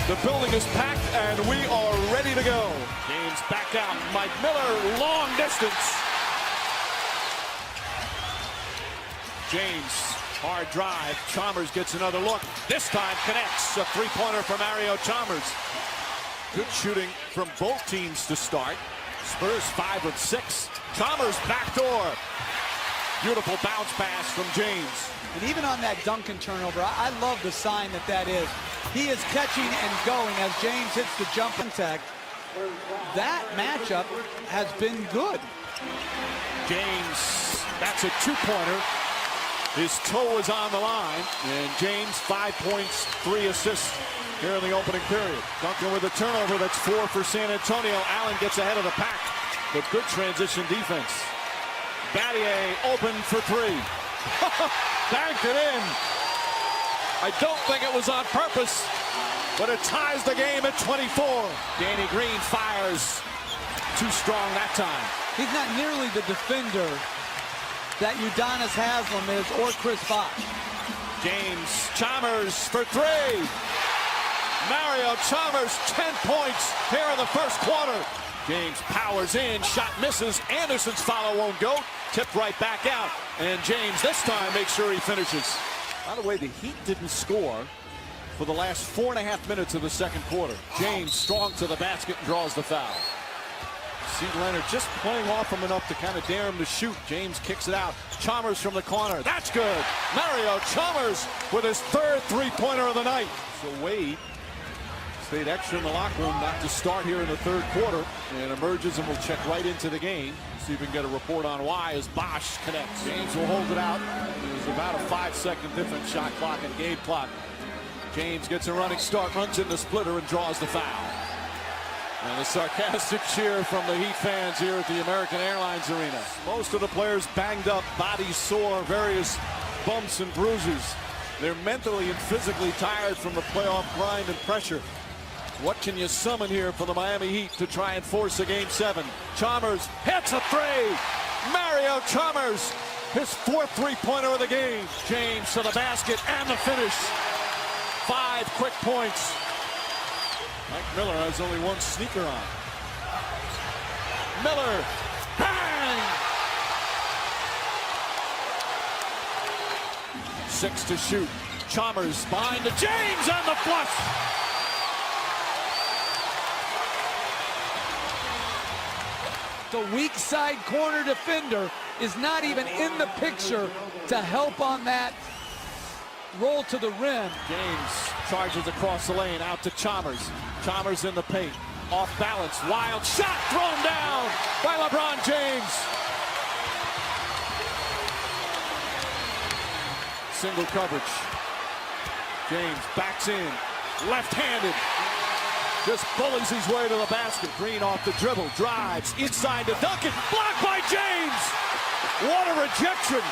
The building is packed, and we are ready to go. James back out. Mike Miller, long distance. James, hard drive. Chalmers gets another look. This time connects. A three-pointer from Mario Chalmers. Good shooting from both teams to start. Spurs 5 of 6. Chalmers backdoor. Beautiful bounce pass from James. And even on that Duncan turnover, I love the sign that is. He is catching and going as James hits the jump contact. That matchup has been good. James, that's a two-pointer. His toe is on the line. And James, 5 points, 3 assists here in the opening period. Duncan with a turnover. That's 4 for San Antonio. Allen gets ahead of the pack. But good transition defense. Battier open for 3. Banked it in. I don't think it was on purpose, but it ties the game at 24. Danny Green fires. Too strong that time. He's not nearly the defender that Udonis Haslem is or Chris Bosh. James Chalmers for 3. Mario Chalmers, 10 points here in the first quarter. James powers in, shot misses. Anderson's follow won't go. Tipped right back out. And James this time makes sure he finishes. By the way, the Heat didn't score for the last 4.5 minutes of the second quarter. James strong to the basket and draws the foul. See Leonard just playing off him enough to kind of dare him to shoot. James kicks it out. Chalmers from the corner. That's good. Mario Chalmers with his 3rd three-pointer of the night. So Wade stayed extra in the locker room not to start here in the third quarter and emerges and will check right into the game. See if we can get a report on why as Bosh connects. James will hold it out. There's about a 5-second difference shot clock and game clock. James gets a running start, runs in the splitter and draws the foul. And a sarcastic cheer from the Heat fans here at the American Airlines Arena. Most of the players banged up, bodies sore, various bumps and bruises. They're mentally and physically tired from the playoff grind and pressure. What can you summon here for the Miami Heat to try and force a Game 7? Chalmers hits a 3. Mario Chalmers, his 4th three-pointer of the game. James to the basket and the finish. 5 quick points. Mike Miller has only 1 sneaker on. Miller, bang! 6 to shoot. Chalmers behind to James on the flush. The weak side corner defender is not even in the picture to help on that roll to the rim. James charges across the lane out to Chalmers. Chalmers in the paint. Off balance. Wild shot thrown down by LeBron James. Single coverage. James backs in. Left-handed. Just bullies his way to the basket. Green off the dribble. Drives inside to Duncan. Blocked by James. What a rejection.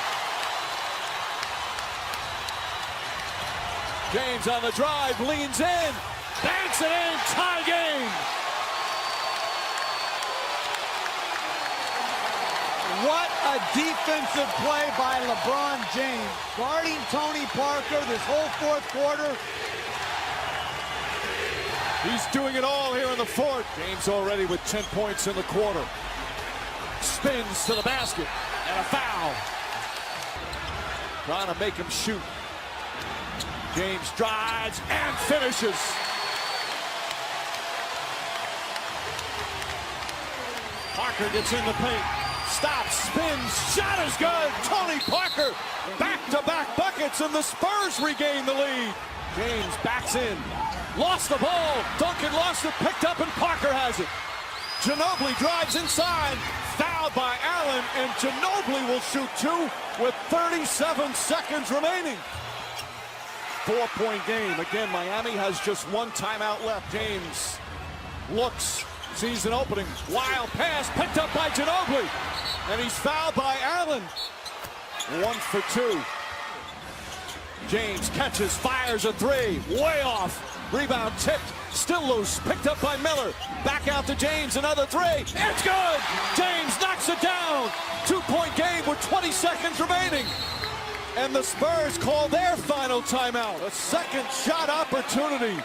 James on the drive. Leans in. Banks it in. Tie game. What a defensive play by LeBron James. Guarding Tony Parker this whole 4th quarter. He's doing it all here in the 4th. James already with 10 points in the quarter. Spins to the basket. And a foul. Trying to make him shoot. James drives and finishes. Parker gets in the paint. Stops, spins, shot is good. Tony Parker, back-to-back buckets, and the Spurs regain the lead. James backs in. Lost the ball. Duncan lost it, picked up, and Parker has it. Ginobili drives inside. Fouled by Allen, and Ginobili will shoot 2 with 37 seconds remaining. 4-point game. Again, Miami has just 1 timeout left. James looks, sees an opening. Wild pass picked up by Ginobili. And he's fouled by Allen. 1 for 2. James catches, fires a 3. Way off. Rebound tipped. Still loose. Picked up by Miller. Back out to James. Another 3. It's good. James knocks it down. 2-point game with 20 seconds remaining. And the Spurs call their final timeout. A second shot opportunity.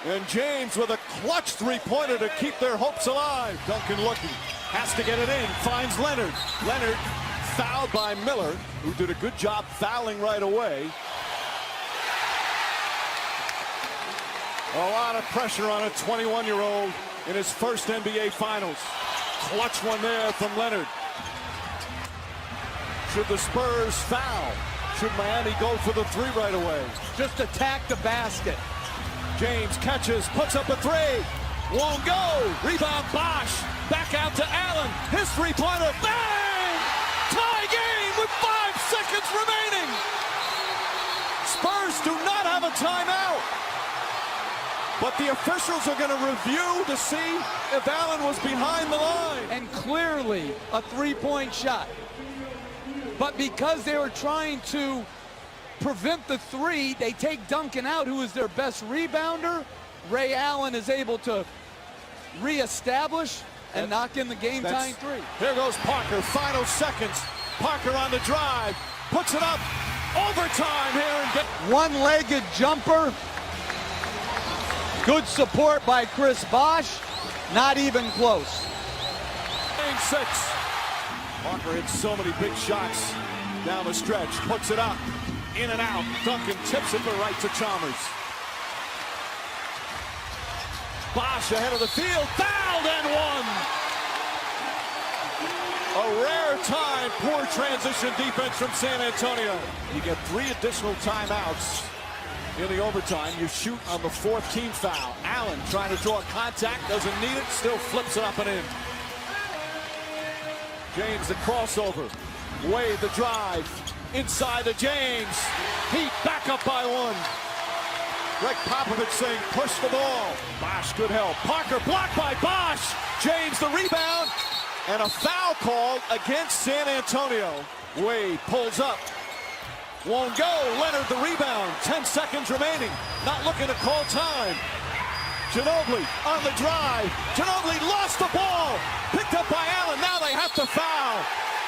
And James with a clutch three-pointer to keep their hopes alive. Duncan looking, has to get it in, finds Leonard. Leonard fouled by Miller, who did a good job fouling right away. A lot of pressure on a 21-year-old in his first NBA Finals. Clutch one there from Leonard. Should the Spurs foul? Should Miami go for the three right away? Just attack the basket. James catches, puts up a three. Won't go. Rebound Bosh. Back out to Allen. His three-pointer. Bang! Tie game with 5 seconds remaining. Spurs do not have a timeout. But the officials are going to review to see if Allen was behind the line. And clearly a three-point shot. But because they were trying to prevent the three, they take Duncan out, who is their best rebounder. Ray Allen is able to reestablish and knock in the game-tying three. Here goes Parker, final seconds. Parker on the drive, puts it up, overtime here. And one-legged jumper. Good support by Chris Bosh. Not even close. Game 6. Parker hits so many big shots down the stretch, puts it up, in and out. Duncan tips it, but right to Chalmers. Bosh ahead of the field, fouled and one. A rare time, poor transition defense from San Antonio. You get 3 additional timeouts in the overtime. You shoot on the 4th team foul. Allen trying to draw contact, doesn't need it, still flips it up and in. James the crossover, Wade the drive, inside to James. Heat back up by 1. Greg Popovich saying push the ball. Bosh, good help. Parker blocked by Bosh. James the rebound, and a foul call against San Antonio. Wade pulls up, won't go. Leonard the rebound, 10 seconds remaining. Not looking to call time. Ginobili on the drive. Ginobili lost the ball. Picked up by Allen. Now they have to foul.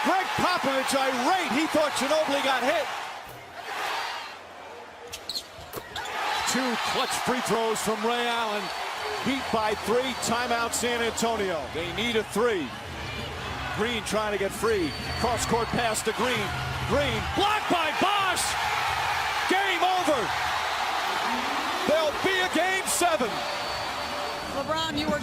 Greg Popovich irate. He thought Ginobili got hit. 2 clutch free throws from Ray Allen. Beat by 3. Timeout San Antonio. They need a 3. Green trying to get free. Cross-court pass to Green. Green blocked by Bosh. Game over. There'll be a game 7. LeBron, you were